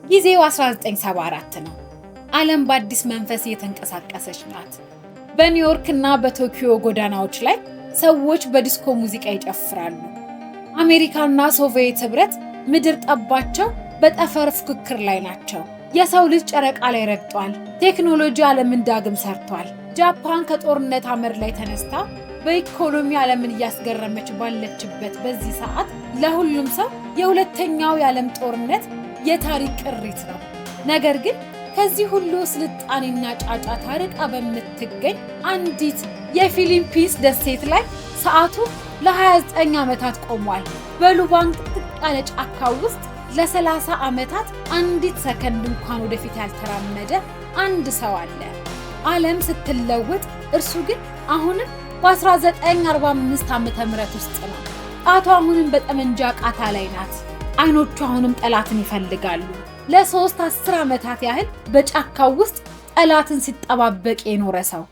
ጊዜው 1974 ነው። ዓለም በአዲስ መንፈስ እየተንቀሳቀሰች ናት። በኒውዮርክ እና በቶኪዮ ጎዳናዎች ላይ ሰዎች በዲስኮ ሙዚቃ ይጨፍራሉ። አሜሪካና ሶቪየት ህብረት ምድር ጠባቸው በጠፈር ፍክክር ላይ ናቸው። የሰው ልጅ ጨረቃ ላይ ረግጧል። ቴክኖሎጂ ዓለምን ዳግም ሰርቷል። ጃፓን ከጦርነት አመድ ላይ ተነስታ በኢኮኖሚ ዓለምን እያስገረመች ባለችበት በዚህ ሰዓት ለሁሉም ሰው የሁለተኛው የዓለም ጦርነት የታሪክ ቅሪት ነው። ነገር ግን ከዚህ ሁሉ ስልጣኔና ጫጫታ ርቃ በምትገኝ አንዲት የፊሊፒንስ ደሴት ላይ ሰዓቱ ለ29 ዓመታት ቆሟል። በሉባንግ ጥቅጥቅ ያለ ጫካ ውስጥ ለ30 ዓመታት አንዲት ሰከንድ እንኳን ወደፊት ያልተራመደ አንድ ሰው አለ። ዓለም ስትለወጥ እርሱ ግን አሁንም በ1945 ዓመተ ምህረት ውስጥ ነው። ጣቱ አሁንም በጠመንጃ ቃታ ላይ ናት። አይኖቹ አሁንም ጠላትን ይፈልጋሉ። ለ3 10 ዓመታት ያህል በጫካው ውስጥ ጠላትን ሲጠባበቅ የኖረ ሰው።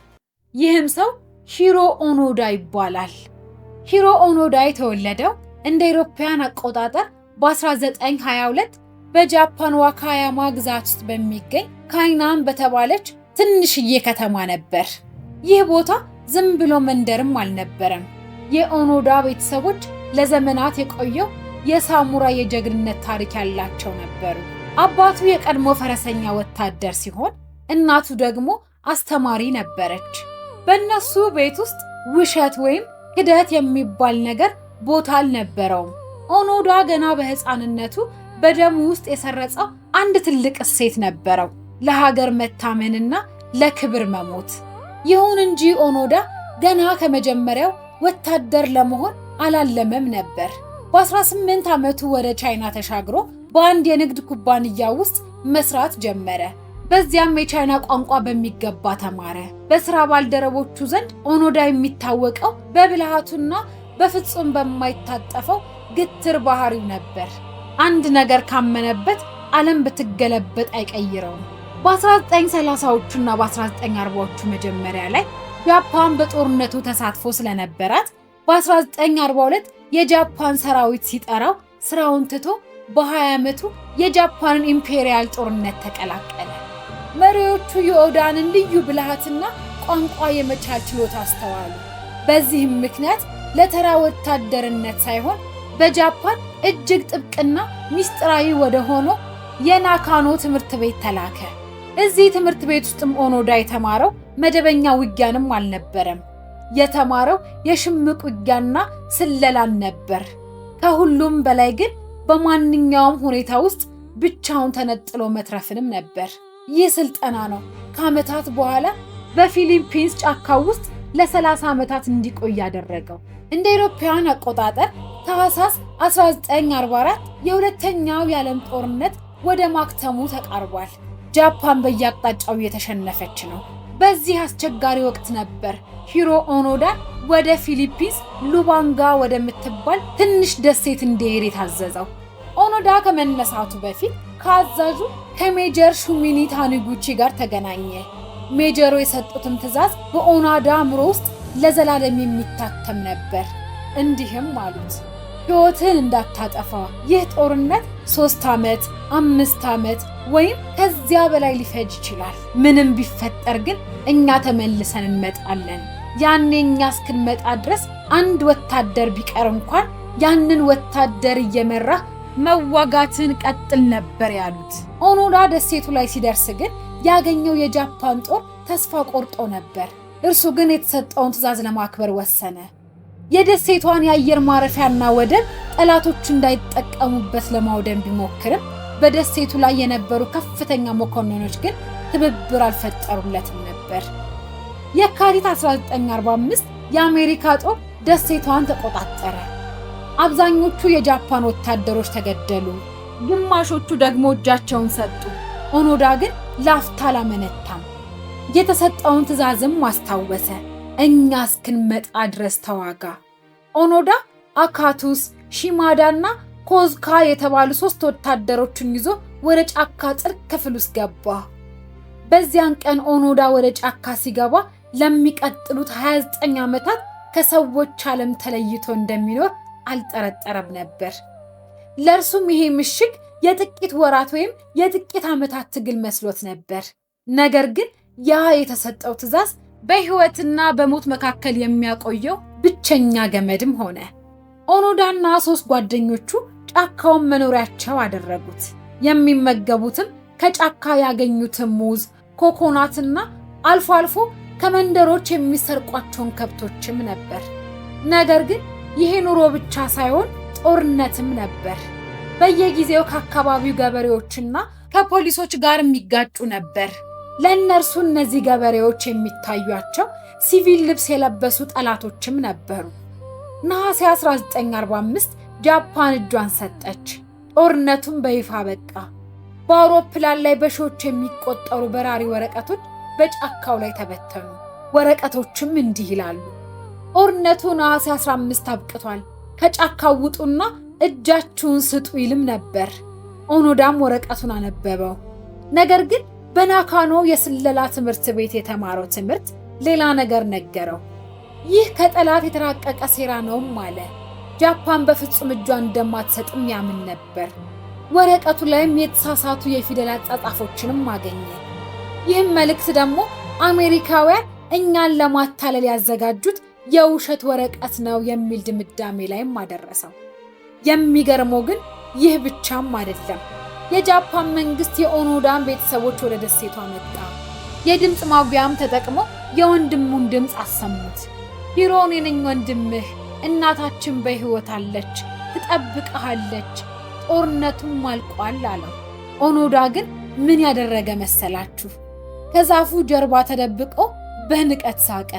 ይህም ሰው ሂሮ ኦኖዳ ይባላል። ሂሮ ኦኖዳ የተወለደው እንደ አውሮፓውያን አቆጣጠር በ1922 በጃፓን ዋካያማ ግዛት ውስጥ በሚገኝ ካይናን በተባለች ትንሽዬ ከተማ ነበር። ይህ ቦታ ዝም ብሎ መንደርም አልነበረም። የኦኖዳ ቤተሰቦች ለዘመናት የቆየው የሳሙራይ የጀግንነት ታሪክ ያላቸው ነበሩ። አባቱ የቀድሞ ፈረሰኛ ወታደር ሲሆን እናቱ ደግሞ አስተማሪ ነበረች። በእነሱ ቤት ውስጥ ውሸት ወይም ክደት የሚባል ነገር ቦታ አልነበረውም። ኦኖዳ ገና በሕፃንነቱ በደሙ ውስጥ የሰረጸው አንድ ትልቅ እሴት ነበረው፣ ለሀገር መታመንና ለክብር መሞት። ይሁን እንጂ ኦኖዳ ገና ከመጀመሪያው ወታደር ለመሆን አላለመም ነበር። በ18 ዓመቱ ወደ ቻይና ተሻግሮ በአንድ የንግድ ኩባንያ ውስጥ መስራት ጀመረ። በዚያም የቻይና ቋንቋ በሚገባ ተማረ። በስራ ባልደረቦቹ ዘንድ ኦኖዳ የሚታወቀው በብልሃቱና በፍጹም በማይታጠፈው ግትር ባህሪው ነበር። አንድ ነገር ካመነበት ዓለም ብትገለበጥ አይቀይረውም። በ1930ዎቹና በ1940ዎቹ መጀመሪያ ላይ ጃፓን በጦርነቱ ተሳትፎ ስለነበራት በ1942 የጃፓን ሰራዊት ሲጠራው ስራውን ትቶ በ20 ዓመቱ የጃፓንን ኢምፔሪያል ጦርነት ተቀላቀለ። መሪዎቹ የኦዳንን ልዩ ብልሃትና ቋንቋ የመቻል ችሎታ አስተዋሉ። በዚህም ምክንያት ለተራ ወታደርነት ሳይሆን በጃፓን እጅግ ጥብቅና ሚስጥራዊ ወደ ሆነው የናካኖ ትምህርት ቤት ተላከ። እዚህ ትምህርት ቤት ውስጥም ኦኖዳ የተማረው መደበኛ ውጊያንም አልነበረም። የተማረው የሽምቅ ውጊያና ስለላን ነበር። ከሁሉም በላይ ግን በማንኛውም ሁኔታ ውስጥ ብቻውን ተነጥሎ መትረፍንም ነበር። ይህ ስልጠና ነው ከዓመታት በኋላ በፊሊፒንስ ጫካ ውስጥ ለ30 ዓመታት እንዲቆይ ያደረገው። እንደ አውሮፓውያን አቆጣጠር ታህሳስ 1944 የሁለተኛው የዓለም ጦርነት ወደ ማክተሙ ተቃርቧል። ጃፓን በየአቅጣጫው እየተሸነፈች ነው። በዚህ አስቸጋሪ ወቅት ነበር ሂሮ ኦኖዳ ወደ ፊሊፒንስ ሉባንጋ ወደምትባል ትንሽ ደሴት እንዲሄድ የታዘዘው። ኦኖዳ ከመነሳቱ በፊት ከአዛዡ ከሜጀር ሹሚኒ ታኒጉቺ ጋር ተገናኘ። ሜጀሩ የሰጡትም ትዕዛዝ በኦኖዳ አእምሮ ውስጥ ለዘላለም የሚታተም ነበር። እንዲህም አሉት፣ ሕይወትን እንዳታጠፋ። ይህ ጦርነት 3 ዓመት፣ 5 ዓመት ወይም ከዚያ በላይ ሊፈጅ ይችላል። ምንም ቢፈጠር ግን እኛ ተመልሰን እንመጣለን። ያኔ እኛ እስክንመጣ ድረስ አንድ ወታደር ቢቀር እንኳን ያንን ወታደር እየመራ መዋጋትን ቀጥል ነበር ያሉት። ኦኖዳ ደሴቱ ላይ ሲደርስ ግን ያገኘው የጃፓን ጦር ተስፋ ቆርጦ ነበር። እርሱ ግን የተሰጠውን ትዕዛዝ ለማክበር ወሰነ። የደሴቷን የአየር ማረፊያና ወደብ ጠላቶቹ እንዳይጠቀሙበት ለማውደም ቢሞክርም በደሴቱ ላይ የነበሩ ከፍተኛ መኮንኖች ግን ትብብር አልፈጠሩለትም ነበር። የካቲት 1945 የአሜሪካ ጦር ደሴቷን ተቆጣጠረ። አብዛኞቹ የጃፓን ወታደሮች ተገደሉ፣ ግማሾቹ ደግሞ እጃቸውን ሰጡ። ኦኖዳ ግን ላፍታ አላመነታም። የተሰጠውን ትዕዛዝም አስታወሰ። እኛ እስክንመጣ ድረስ ተዋጋ። ኦኖዳ አካቱስ፣ ሺማዳና ኮዝካ የተባሉ 3 ወታደሮችን ይዞ ወደ ጫካ ጥልቅ ክፍል ውስጥ ገባ። በዚያን ቀን ኦኖዳ ወደ ጫካ ሲገባ ለሚቀጥሉት 29 ዓመታት ከሰዎች ዓለም ተለይቶ እንደሚኖር አልጠረጠረም ነበር። ለእርሱም ይሄ ምሽግ የጥቂት ወራት ወይም የጥቂት ዓመታት ትግል መስሎት ነበር። ነገር ግን ያ የተሰጠው ትዕዛዝ በሕይወትና በሞት መካከል የሚያቆየው ብቸኛ ገመድም ሆነ። ኦኖዳና 3 ጓደኞቹ ጫካውን መኖሪያቸው አደረጉት። የሚመገቡትም ከጫካ ያገኙትን ሙዝ፣ ኮኮናትና አልፎ አልፎ ከመንደሮች የሚሰርቋቸውን ከብቶችም ነበር። ነገር ግን ይሄ ኑሮ ብቻ ሳይሆን ጦርነትም ነበር። በየጊዜው ከአካባቢው ገበሬዎችና ከፖሊሶች ጋር የሚጋጩ ነበር። ለእነርሱ እነዚህ ገበሬዎች የሚታዩቸው ሲቪል ልብስ የለበሱ ጠላቶችም ነበሩ። ነሐሴ 1945 ጃፓን እጇን ሰጠች። ጦርነቱም በይፋ በቃ። በአውሮፕላን ላይ በሺዎች የሚቆጠሩ በራሪ ወረቀቶች በጫካው ላይ ተበተኑ። ወረቀቶችም እንዲህ ይላሉ: ጦርነቱ ነሐሴ 15 አብቅቷል፣ ከጫካው ውጡና እጃችሁን ስጡ ይልም ነበር። ኦኖዳም ወረቀቱን አነበበው። ነገር ግን በናካኖ የስለላ ትምህርት ቤት የተማረው ትምህርት ሌላ ነገር ነገረው። ይህ ከጠላት የተራቀቀ ሴራ ነውም አለ። ጃፓን በፍጹም እጇን እንደማትሰጥም ያምን ነበር። ወረቀቱ ላይም የተሳሳቱ የፊደል አጻጻፎችንም አገኘ። ይህም መልእክት ደግሞ አሜሪካውያን እኛን ለማታለል ያዘጋጁት የውሸት ወረቀት ነው የሚል ድምዳሜ ላይም አደረሰው። የሚገርመው ግን ይህ ብቻም አይደለም። የጃፓን መንግስት የኦኖዳን ቤተሰቦች ወደ ደሴቷ መጣ። የድምፅ ማጉያም ተጠቅሞ የወንድሙን ድምፅ አሰሙት። ሂሮ እኔ ነኝ ወንድምህ፣ እናታችን በሕይወት አለች፣ ትጠብቅሃለች፣ ጦርነቱም አልቋል አለው። ኦኖዳ ግን ምን ያደረገ መሰላችሁ? ከዛፉ ጀርባ ተደብቆ በንቀት ሳቀ።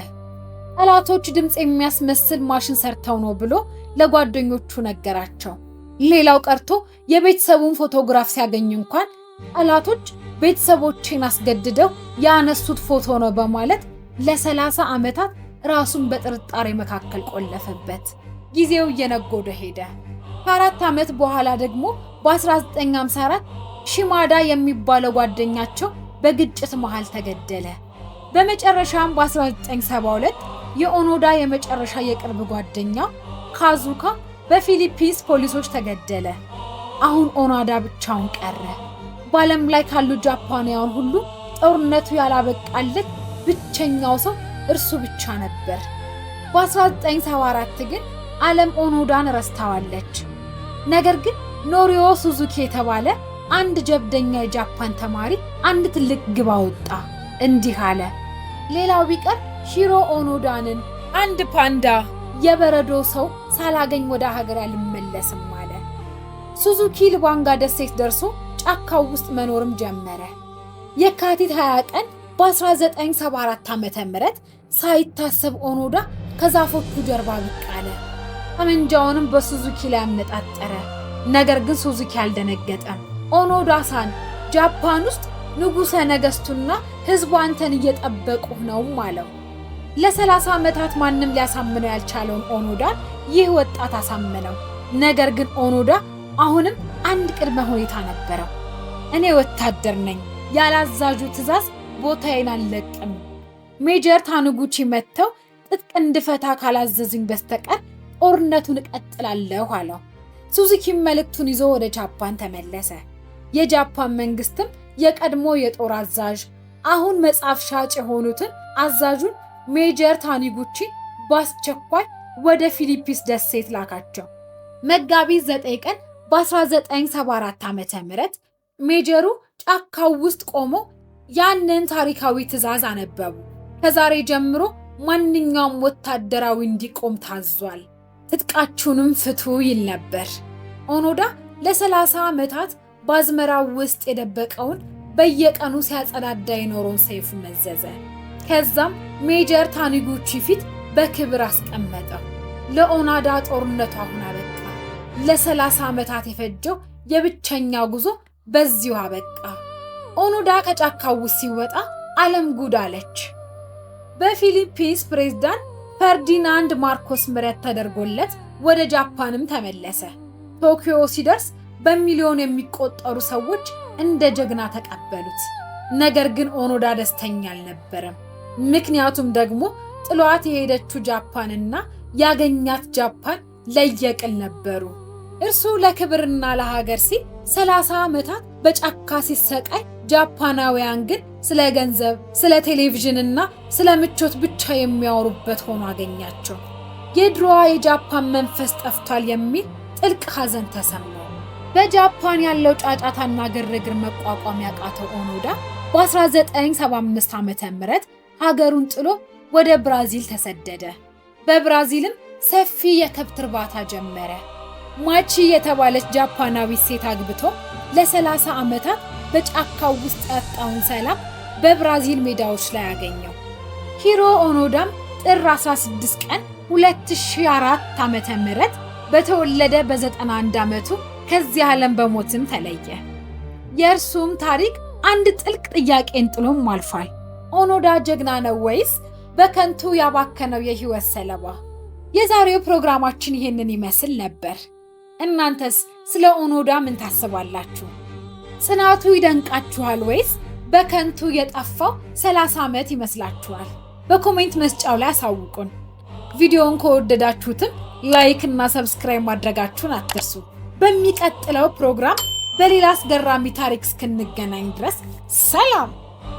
ጠላቶች ድምፅ የሚያስመስል ማሽን ሰርተው ነው ብሎ ለጓደኞቹ ነገራቸው። ሌላው ቀርቶ የቤተሰቡን ፎቶግራፍ ሲያገኙ እንኳን ጠላቶች ቤተሰቦችን አስገድደው ያነሱት ፎቶ ነው በማለት ለ30 ዓመታት ራሱን በጥርጣሬ መካከል ቆለፈበት። ጊዜው እየነጎደ ሄደ። ከ4 ዓመት በኋላ ደግሞ በ1954 ሺማዳ የሚባለው ጓደኛቸው በግጭት መሃል ተገደለ። በመጨረሻም በ1972 የኦኖዳ የመጨረሻ የቅርብ ጓደኛ ካዙካ በፊሊፒንስ ፖሊሶች ተገደለ። አሁን ኦኖዳ ብቻውን ቀረ። በዓለም ላይ ካሉ ጃፓናውያን ሁሉ ጦርነቱ ያላበቃለት ብቸኛው ሰው እርሱ ብቻ ነበር። በ1974 ግን ዓለም ኦኖዳን ረስታዋለች። ነገር ግን ኖሪዮ ሱዙኪ የተባለ አንድ ጀብደኛ የጃፓን ተማሪ አንድ ትልቅ ግብ አወጣ። እንዲህ አለ: ሌላው ቢቀር ሂሮ ኦኖዳንን አንድ ፓንዳ የበረዶ ሰው ሳላገኝ ወደ ሀገር አልመለስም አለ። ሱዙኪ ልባንጋ ደሴት ደርሶ ጫካው ውስጥ መኖርም ጀመረ። የካቲት 20 ቀን በ1974 ዓ.ም ሳይታሰብ ኦኖዳ ከዛፎቹ ጀርባ ብቅ አለ። ጠመንጃውንም በሱዙኪ ላይ አነጣጠረ። ነገር ግን ሱዙኪ አልደነገጠም። ኦኖዳ-ሳን፣ ጃፓን ውስጥ ንጉሠ ነገሥቱና ሕዝቡ አንተን እየጠበቁህ ነው አለው። ለ30 ዓመታት ማንም ሊያሳምነው ያልቻለውን ኦኖዳን ይህ ወጣት አሳመነው። ነገር ግን ኦኖዳ አሁንም አንድ ቅድመ ሁኔታ ነበረው። እኔ ወታደር ነኝ፣ ያላዛዡ ትዕዛዝ ቦታዬን አልለቅም። ሜጀር ታኑጉቺ መጥተው ጥጥቅ እንድፈታ ካላዘዙኝ በስተቀር ጦርነቱን እቀጥላለሁ አለው። ሱዙኪም መልእክቱን ይዞ ወደ ጃፓን ተመለሰ። የጃፓን መንግስትም የቀድሞ የጦር አዛዥ አሁን መጽሐፍ ሻጭ የሆኑትን አዛዡን ሜጀር ታኒጉቺ በአስቸኳይ ወደ ፊሊፒንስ ደሴት ላካቸው። መጋቢት 9 ቀን በ1974 ዓ.ም ሜጀሩ ጫካው ውስጥ ቆሞ ያንን ታሪካዊ ትዕዛዝ አነበቡ። ከዛሬ ጀምሮ ማንኛውም ወታደራዊ እንዲቆም ታዟል፣ ትጥቃችሁንም ፍቱ ይል ነበር። ኦኖዳ ለ30 ዓመታት በአዝመራው ውስጥ የደበቀውን በየቀኑ ሲያጸዳዳ የኖረውን ሰይፉ መዘዘ። ከዛም ሜጀር ታኒጉቺ ፊት በክብር አስቀመጠው። ለኦኖዳ ጦርነቱ አሁን አበቃ። ለ30 ዓመታት የፈጀው የብቸኛ ጉዞ በዚሁ አበቃ። ኦኖዳ ከጫካው ውስጥ ሲወጣ ዓለም ጉድ አለች። በፊሊፒንስ ፕሬዝዳንት ፈርዲናንድ ማርኮስ ምሕረት ተደርጎለት ወደ ጃፓንም ተመለሰ። ቶኪዮ ሲደርስ በሚሊዮን የሚቆጠሩ ሰዎች እንደ ጀግና ተቀበሉት። ነገር ግን ኦኖዳ ደስተኛ አልነበረም። ምክንያቱም ደግሞ ጥሏት የሄደችው ጃፓንና ያገኛት ጃፓን ለየቅል ነበሩ። እርሱ ለክብርና ለሀገር ሲል 30 ዓመታት በጫካ ሲሰቃይ ጃፓናውያን ግን ስለ ገንዘብ፣ ስለ ቴሌቪዥንና ስለ ምቾት ብቻ የሚያወሩበት ሆኖ አገኛቸው። የድሮዋ የጃፓን መንፈስ ጠፍቷል የሚል ጥልቅ ሐዘን ተሰማው። በጃፓን ያለው ጫጫታና ግርግር መቋቋም ያቃተው ኦኖዳ በ1975 ዓመተ ምህረት ሀገሩን ጥሎ ወደ ብራዚል ተሰደደ። በብራዚልም ሰፊ የከብት እርባታ ጀመረ። ማቺ የተባለች ጃፓናዊት ሴት አግብቶ ለ30 ዓመታት በጫካው ውስጥ ያጣውን ሰላም በብራዚል ሜዳዎች ላይ አገኘው። ሂሮ ኦኖዳም ጥር 16 ቀን 2004 ዓመተ ምህረት በተወለደ በ91 ዓመቱ ከዚህ ዓለም በሞትም ተለየ። የእርሱም ታሪክ አንድ ጥልቅ ጥያቄን ጥሎም አልፏል። ኦኖዳ ጀግና ነው ወይስ በከንቱ ያባከነው የህይወት ሰለባ? የዛሬው ፕሮግራማችን ይሄንን ይመስል ነበር። እናንተስ ስለ ኦኖዳ ምን ታስባላችሁ? ጽናቱ ይደንቃችኋል ወይስ በከንቱ የጠፋው 30 ዓመት ይመስላችኋል? በኮሜንት መስጫው ላይ አሳውቁን። ቪዲዮውን ከወደዳችሁትም ላይክ እና ሰብስክራይብ ማድረጋችሁን አትርሱ። በሚቀጥለው ፕሮግራም በሌላ አስገራሚ ታሪክ እስክንገናኝ ድረስ ሰላም።